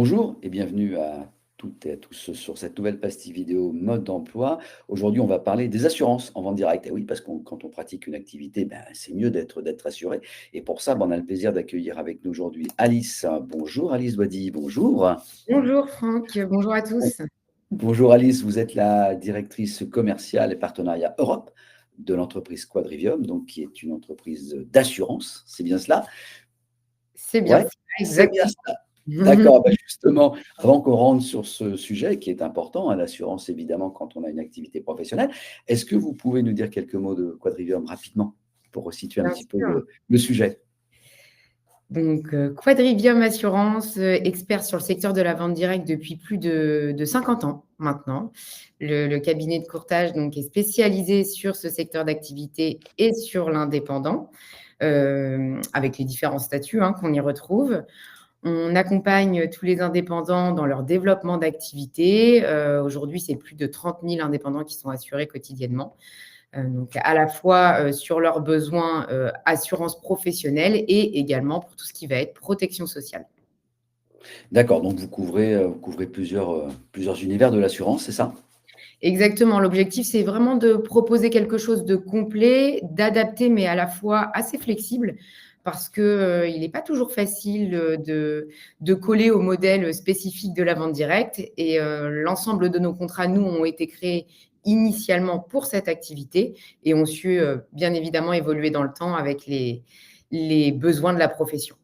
Bonjour et bienvenue à toutes et à tous sur cette nouvelle pastille vidéo mode d'emploi. Aujourd'hui, on va parler des assurances en vente directe. Et oui, parce que quand on pratique une activité, c'est mieux d'être assuré. Et pour ça, on a le plaisir d'accueillir avec nous aujourd'hui Alice. Bonjour Alice Wadi, bonjour. Bonjour Franck, bonjour à Bon- tous. Bonjour Alice, vous êtes la directrice commerciale et partenariat Europe de l'entreprise Quadrivium, donc qui est une entreprise d'assurance. C'est bien cela? C'est bien Ouais, ça, c'est bien exactement. ça. D'accord, justement, avant qu'on rentre sur ce sujet qui est important, hein, l'assurance évidemment quand on a une activité professionnelle, est-ce que vous pouvez nous dire quelques mots de Quadrivium rapidement pour resituer un Bien petit peu sûr. le sujet? Donc, Quadrivium Assurance, expert sur le secteur de la vente directe depuis plus de 50 ans maintenant. Le cabinet de courtage donc, est spécialisé sur ce secteur d'activité et sur l'indépendant, avec les différents statuts qu'on y retrouve. On accompagne tous les indépendants dans leur développement d'activité. Aujourd'hui, c'est plus de 30 000 indépendants qui sont assurés quotidiennement. Donc à la fois sur leurs besoins assurance professionnelle et également pour tout ce qui va être protection sociale. D'accord, donc vous couvrez plusieurs univers de l'assurance, c'est ça? Exactement, l'objectif, c'est vraiment de proposer quelque chose de complet, d'adapté, mais à la fois assez flexible, parce que, il n'est pas toujours facile, de coller au modèle spécifique de la vente directe et l'ensemble de nos contrats, nous, ont été créés initialement pour cette activité et ont su, bien évidemment évoluer dans le temps avec les besoins de la profession.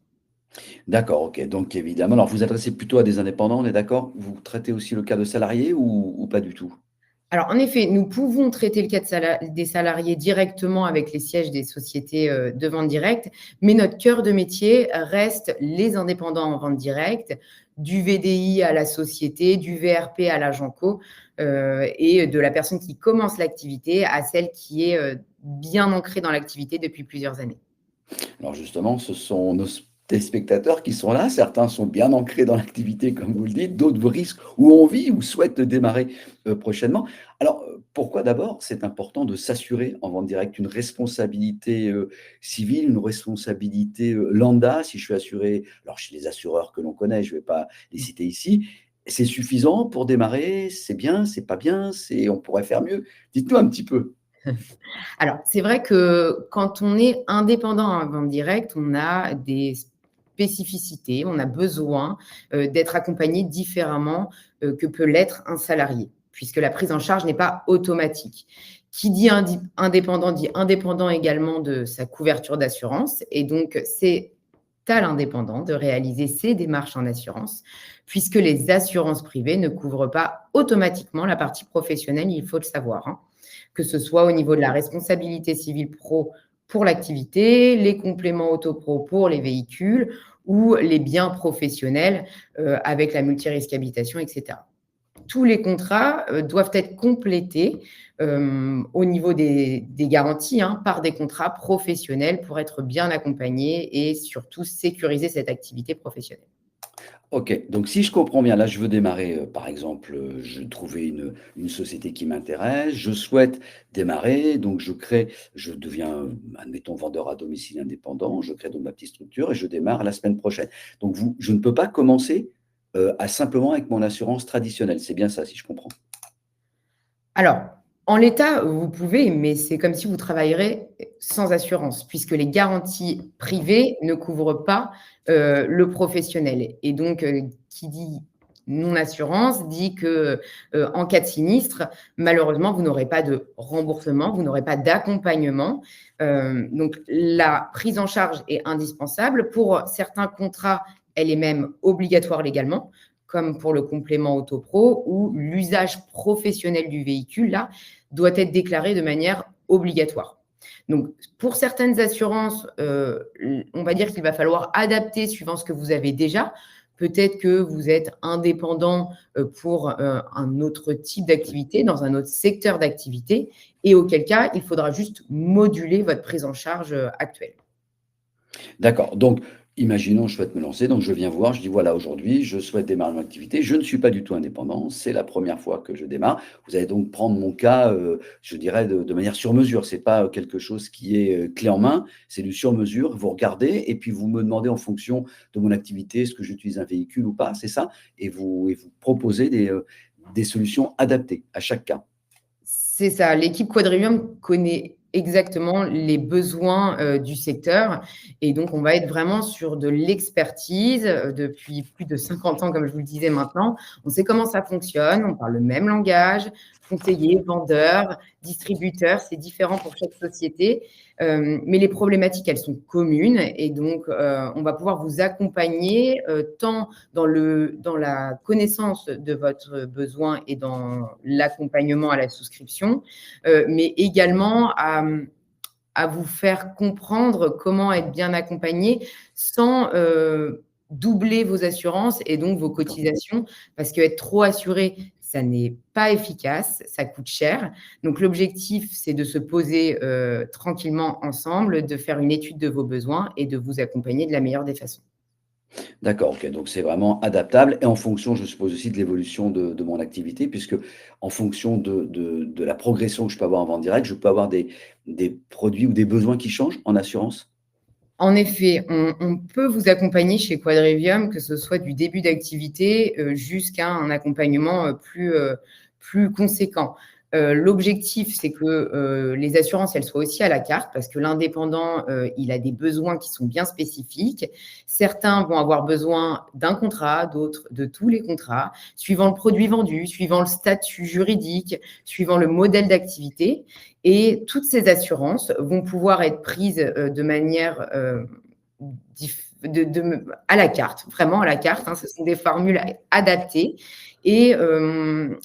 D'accord, OK, donc évidemment, alors vous adressez plutôt à des indépendants, on est d'accord? Vous traitez aussi le cas de salariés ou pas du tout? Alors, en effet, nous pouvons traiter le cas des salariés directement avec les sièges des sociétés de vente directe, mais notre cœur de métier reste les indépendants en vente directe, du VDI à la société, du VRP à l'agent co, et de la personne qui commence l'activité à celle qui est bien ancrée dans l'activité depuis plusieurs années. Alors justement, ce sont nos téléspectateurs qui sont là. Certains sont bien ancrés dans l'activité, comme vous le dites, d'autres risquent ou ont envie ou souhaitent démarrer prochainement. Alors, pourquoi d'abord c'est important de s'assurer en vente directe une responsabilité civile, une responsabilité lambda, si je suis assuré, alors chez les assureurs que l'on connaît, je ne vais pas les citer ici, c'est suffisant pour démarrer, c'est bien, c'est pas bien, on pourrait faire mieux. Dites-nous un petit peu. Alors, c'est vrai que quand on est indépendant en vente directe, on a des spécificités, on a besoin d'être accompagné différemment que peut l'être un salarié, puisque la prise en charge n'est pas automatique. Qui dit indépendant également de sa couverture d'assurance, et donc c'est à l'indépendant de réaliser ses démarches en assurance, puisque les assurances privées ne couvrent pas automatiquement la partie professionnelle, il faut le savoir, que ce soit au niveau de la responsabilité civile pro pour l'activité, les compléments auto-pro pour les véhicules ou les biens professionnels avec la multirisque habitation, etc. Tous les contrats doivent être complétés au niveau des garanties par des contrats professionnels pour être bien accompagnés et surtout sécuriser cette activité professionnelle. OK, donc si je comprends bien, là, je veux démarrer, par exemple, je trouvais une société qui m'intéresse, je souhaite démarrer, donc je deviens, admettons, vendeur à domicile indépendant, je crée donc ma petite structure et je démarre la semaine prochaine. Donc je ne peux pas commencer, à simplement avec mon assurance traditionnelle, c'est bien ça, si je comprends? Alors, en l'état, vous pouvez, mais c'est comme si vous travaillerez sans assurance, puisque les garanties privées ne couvrent pas le professionnel. Et donc, qui dit non-assurance dit que en cas de sinistre, malheureusement, vous n'aurez pas de remboursement, vous n'aurez pas d'accompagnement. Donc, la prise en charge est indispensable. Pour certains contrats, elle est même obligatoire légalement, comme pour le complément auto-pro, où l'usage professionnel du véhicule, là, doit être déclaré de manière obligatoire. Donc, pour certaines assurances, on va dire qu'il va falloir adapter suivant ce que vous avez déjà. Peut-être que vous êtes indépendant pour un autre type d'activité, dans un autre secteur d'activité, et auquel cas, il faudra juste moduler votre prise en charge actuelle. D'accord, donc Imaginons, je souhaite me lancer, donc je viens voir, je dis: «Voilà, aujourd'hui, je souhaite démarrer mon activité. Je ne suis pas du tout indépendant, c'est la première fois que je démarre». Vous allez donc prendre mon cas, je dirais de manière sur mesure. C'est pas, quelque chose qui est, clé en main, c'est du sur mesure. Vous regardez et puis vous me demandez en fonction de mon activité, est-ce que j'utilise un véhicule ou pas, c'est ça? Et vous proposez des solutions adaptées à chaque cas. C'est ça, l'équipe Quadrivium connaît exactement les besoins, du secteur et donc on va être vraiment sur de l'expertise, depuis plus de 50 ans comme je vous le disais maintenant. On sait comment ça fonctionne, on parle le même langage, conseillers, vendeurs, distributeurs, c'est différent pour chaque société, mais les problématiques, elles sont communes et donc on va pouvoir vous accompagner, tant dans la connaissance de votre besoin et dans l'accompagnement à la souscription, mais également à vous faire comprendre comment être bien accompagné sans doubler vos assurances et donc vos D'accord. cotisations, parce qu'être trop assuré, ça n'est pas efficace, ça coûte cher. Donc l'objectif, c'est de se poser tranquillement ensemble, de faire une étude de vos besoins et de vous accompagner de la meilleure des façons. D'accord, OK, donc c'est vraiment adaptable et en fonction, je suppose aussi de l'évolution de mon activité puisque en fonction de la progression que je peux avoir en vente directe, je peux avoir des produits ou des besoins qui changent en assurance? En effet, on peut vous accompagner chez Quadrivium, que ce soit du début d'activité, jusqu'à un accompagnement, plus conséquent. L'objectif, c'est que, les assurances, elles soient aussi à la carte parce que l'indépendant, il a des besoins qui sont bien spécifiques. Certains vont avoir besoin d'un contrat, d'autres de tous les contrats, suivant le produit vendu, suivant le statut juridique, suivant le modèle d'activité. Et toutes ces assurances vont pouvoir être prises de manière à la carte, vraiment à la carte, hein. Ce sont des formules adaptées. Et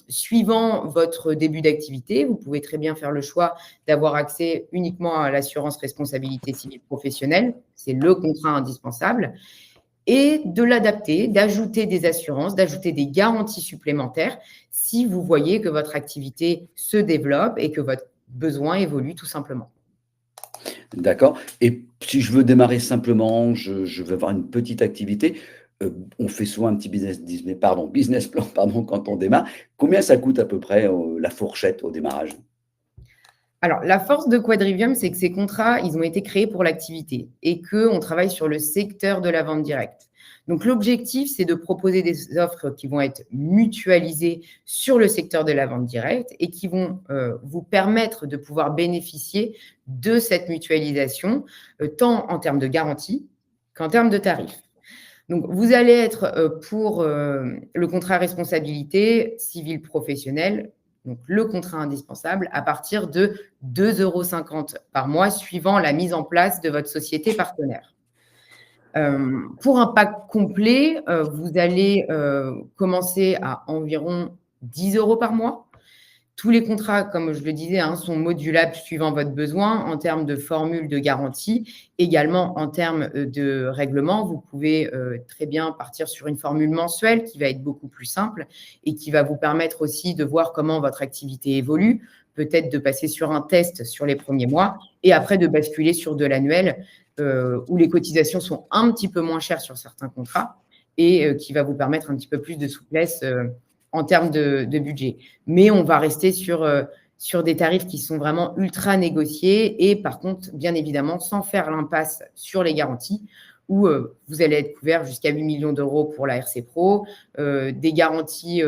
suivant votre début d'activité, vous pouvez très bien faire le choix d'avoir accès uniquement à l'assurance responsabilité civile professionnelle, c'est le contrat indispensable, et de l'adapter, d'ajouter des assurances, d'ajouter des garanties supplémentaires si vous voyez que votre activité se développe et que votre besoin évolue tout simplement. D'accord, et si je veux démarrer simplement, je veux avoir une petite activité, on fait souvent un petit business plan, pardon, quand on démarre. Combien ça coûte à peu près, la fourchette au démarrage? Alors, la force de Quadrivium, c'est que ces contrats, ils ont été créés pour l'activité et qu'on travaille sur le secteur de la vente directe. Donc, l'objectif, c'est de proposer des offres qui vont être mutualisées sur le secteur de la vente directe et qui vont vous permettre de pouvoir bénéficier de cette mutualisation, tant en termes de garantie qu'en termes de tarifs. Donc, vous allez être pour le contrat responsabilité civile professionnelle, donc le contrat indispensable, à partir de 2,50 € par mois, suivant la mise en place de votre société partenaire. Pour un pack complet, vous allez commencer à environ 10 € par mois. Tous les contrats, comme je le disais, hein, sont modulables suivant votre besoin en termes de formule de garantie. Également, en termes de règlement, vous pouvez très bien partir sur une formule mensuelle qui va être beaucoup plus simple et qui va vous permettre aussi de voir comment votre activité évolue, peut-être de passer sur un test sur les premiers mois et après de basculer sur de l'annuel où les cotisations sont un petit peu moins chères sur certains contrats et qui va vous permettre un petit peu plus de souplesse en termes de budget. Mais on va rester sur des tarifs qui sont vraiment ultra négociés et par contre, bien évidemment, sans faire l'impasse sur les garanties où vous allez être couvert jusqu'à 8 millions d'euros pour la RC Pro, des garanties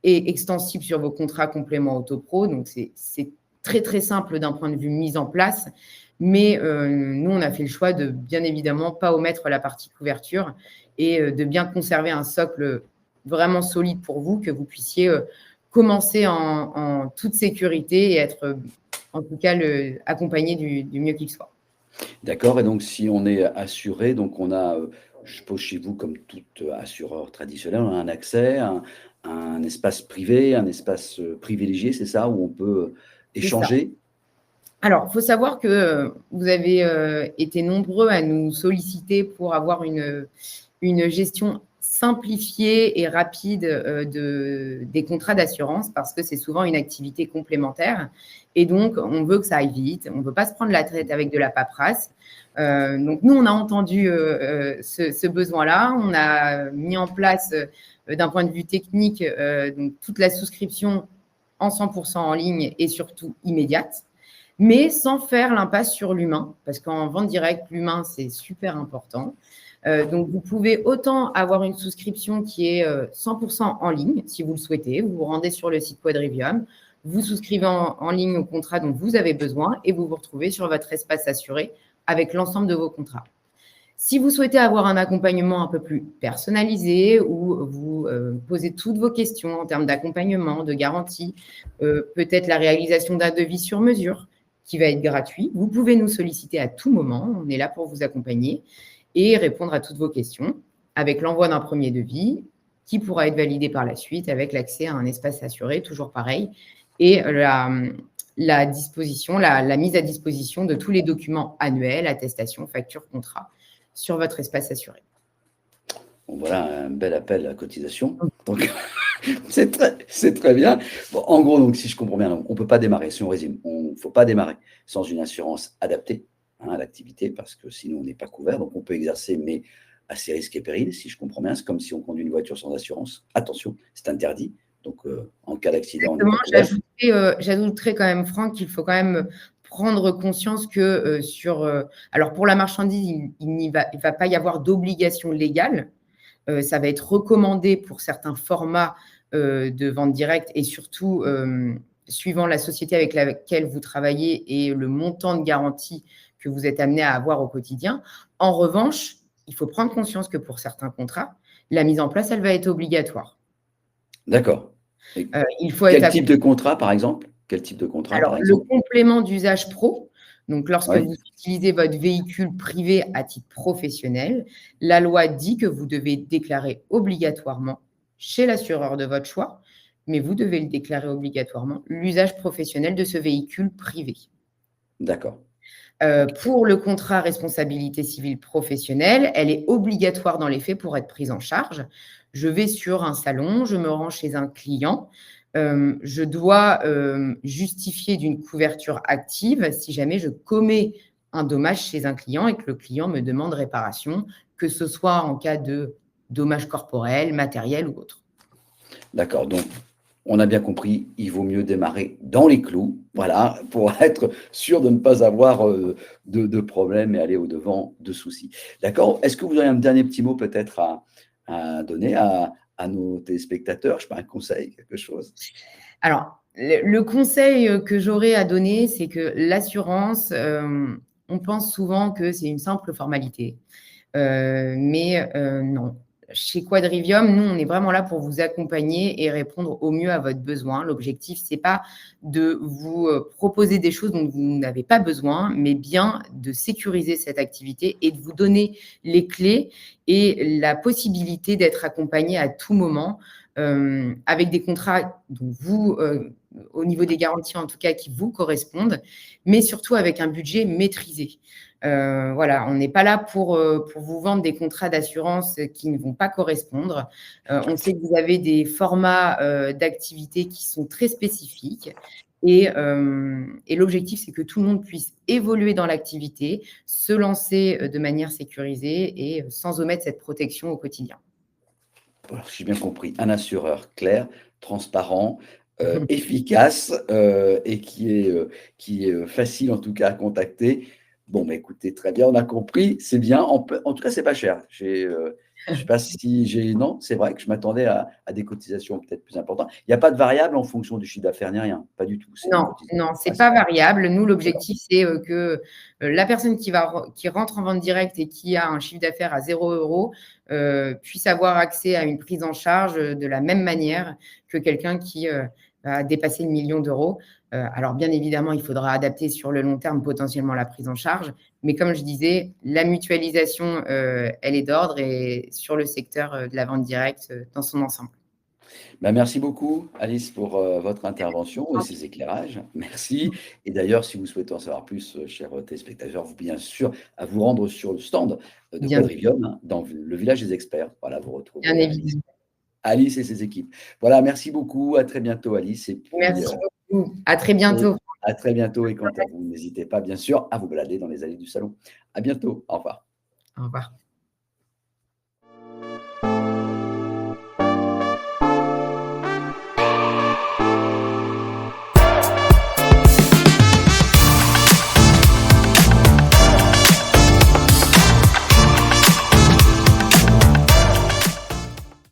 et extensibles sur vos contrats compléments auto-pro. Donc, c'est très, très simple d'un point de vue mise en place. Mais nous, on a fait le choix de, bien évidemment, pas omettre la partie couverture et de bien conserver un socle vraiment solide pour vous, que vous puissiez commencer en toute sécurité et être, en tout cas, accompagné du mieux qu'il soit. D'accord, et donc si on est assuré, donc on a, je suppose chez vous comme tout, assureur traditionnel, on a un accès à un espace privé, un espace, privilégié, c'est ça? Où on peut, C'est ça. échanger? Alors, il faut savoir que vous avez été nombreux à nous solliciter pour avoir une gestion simplifiée et rapide des contrats d'assurance parce que c'est souvent une activité complémentaire. Et donc, on veut que ça aille vite. On ne veut pas se prendre la tête avec de la paperasse. Donc, nous, on a entendu ce besoin-là. On a mis en place, d'un point de vue technique, donc toute la souscription en 100% en ligne et surtout immédiate, mais sans faire l'impasse sur l'humain, parce qu'en vente directe, l'humain, c'est super important. Donc, vous pouvez autant avoir une souscription qui est 100% en ligne, si vous le souhaitez. Vous vous rendez sur le site Quadrivium, vous souscrivez en ligne au contrat dont vous avez besoin et vous vous retrouvez sur votre espace assuré avec l'ensemble de vos contrats. Si vous souhaitez avoir un accompagnement un peu plus personnalisé où vous posez toutes vos questions en termes d'accompagnement, de garantie, peut-être la réalisation d'un devis sur mesure qui va être gratuit, vous pouvez nous solliciter à tout moment. On est là pour vous accompagner et répondre à toutes vos questions avec l'envoi d'un premier devis qui pourra être validé par la suite avec l'accès à un espace assuré, toujours pareil, et la mise à disposition de tous les documents annuels, attestations, factures, contrats sur votre espace assuré. Bon, voilà un bel appel à cotisation. Donc, c'est très bien. Bon, en gros, donc, si je comprends bien, on ne peut pas démarrer, si on résume, il ne faut pas démarrer sans une assurance adaptée à l'activité parce que sinon on n'est pas couvert. Donc, on peut exercer, mais à ses risques et périls, si je comprends bien. C'est comme si on conduit une voiture sans assurance. Attention, c'est interdit. Donc, en cas d'accident, on n'est pas couvert. J'ajouterais quand même, Franck, qu'il faut quand même prendre conscience que alors pour la marchandise, il ne va pas y avoir d'obligation légale. Ça va être recommandé pour certains formats de vente directe et surtout suivant la société avec laquelle vous travaillez et le montant de garantie que vous êtes amené à avoir au quotidien. En revanche, il faut prendre conscience que pour certains contrats, la mise en place, elle va être obligatoire. D'accord. Quel type de contrat, par exemple? Quel type de contrat, Alors, par exemple? le complément d'usage pro, donc lorsque Oui. vous utilisez votre véhicule privé à titre professionnel, la loi dit que vous devez déclarer obligatoirement chez l'assureur de votre choix, mais vous devez le déclarer obligatoirement, l'usage professionnel de ce véhicule privé. D'accord. Pour le contrat responsabilité civile professionnelle, elle est obligatoire dans les faits pour être prise en charge. Je vais sur un salon, je me rends chez un client, je dois justifier d'une couverture active si jamais je commets un dommage chez un client et que le client me demande réparation, que ce soit en cas de dommage corporel, matériel ou autre. D'accord. Donc, on a bien compris, il vaut mieux démarrer dans les clous, voilà, pour être sûr de ne pas avoir de problèmes et aller au-devant de soucis. D'accord. Est-ce que vous auriez un dernier petit mot peut-être à donner à nos téléspectateurs? Je sais pas, un conseil, quelque chose? Alors, le conseil que j'aurais à donner, c'est que l'assurance, on pense souvent que c'est une simple formalité. Mais non. Chez Quadrivium, nous, on est vraiment là pour vous accompagner et répondre au mieux à votre besoin. L'objectif, ce n'est pas de vous proposer des choses dont vous n'avez pas besoin, mais bien de sécuriser cette activité et de vous donner les clés et la possibilité d'être accompagné à tout moment avec des contrats dont vous, au niveau des garanties en tout cas, qui vous correspondent, mais surtout avec un budget maîtrisé. Voilà, on n'est pas là pour vous vendre des contrats d'assurance qui ne vont pas correspondre. On sait que vous avez des formats d'activité qui sont très spécifiques et l'objectif, c'est que tout le monde puisse évoluer dans l'activité, se lancer de manière sécurisée et sans omettre cette protection au quotidien. Alors, si j'ai bien compris, un assureur clair, transparent, efficace et qui est facile en tout cas à contacter. Bon, bah, écoutez, très bien, on a compris, c'est bien. En tout cas, c'est pas cher. Je sais pas si j'ai non, c'est vrai que je m'attendais à des cotisations peut-être plus importantes. Il n'y a pas de variable en fonction du chiffre d'affaires ni rien, pas du tout. C'est des Non, cotisations. non, c'est Ah, pas variable. Nous, d'accord. l'objectif, c'est que la personne qui rentre en vente directe et qui a un chiffre d'affaires à 0 € puisse avoir accès à une prise en charge de la même manière que quelqu'un qui va dépasser le million d'euros. Alors, bien évidemment, il faudra adapter sur le long terme potentiellement la prise en charge. Mais comme je disais, la mutualisation, elle est d'ordre et sur le secteur de la vente directe dans son ensemble. Ben, merci beaucoup, Alice, pour votre intervention et ces éclairages. Merci. Et d'ailleurs, si vous souhaitez en savoir plus, chers téléspectateurs, vous bien sûr à vous rendre sur le stand de Bien, Quadrivium, hein, dans le village des experts. Voilà, vous bien retrouverez Alice. évidemment. Alice et ses équipes. Voilà, merci beaucoup. À très bientôt, Alice. Et puis, Merci beaucoup. À très et bientôt. à très bientôt. Et quant à vous, n'hésitez pas, bien sûr, à vous balader dans les allées du salon. À bientôt. Au revoir. Au revoir.